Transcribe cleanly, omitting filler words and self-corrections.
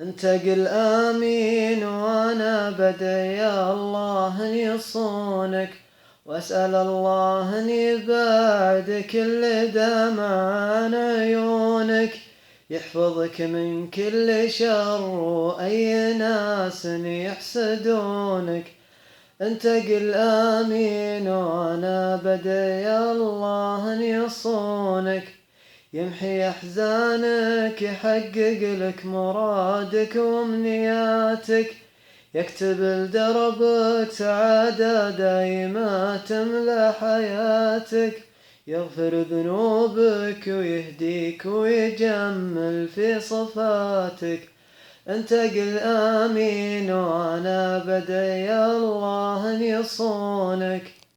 انت قل آمين وانا بدعي يا الله ان يصونك، واسأل الله ان يبعد كل دمع عن عيونك، يحفظك من كل شر واي ناس يحسدونك. انت قل آمين وانا بدعي يا الله ان يصونك، يمحي أحزانك، يحقق لك مرادك وامنياتك، يكتب لدربك سعادة دايمة تملى حياتك، يغفر ذنوبك ويهديك ويجمل في صفاتك. انت قل آمين وانا بدعي يا الله ان يصونك،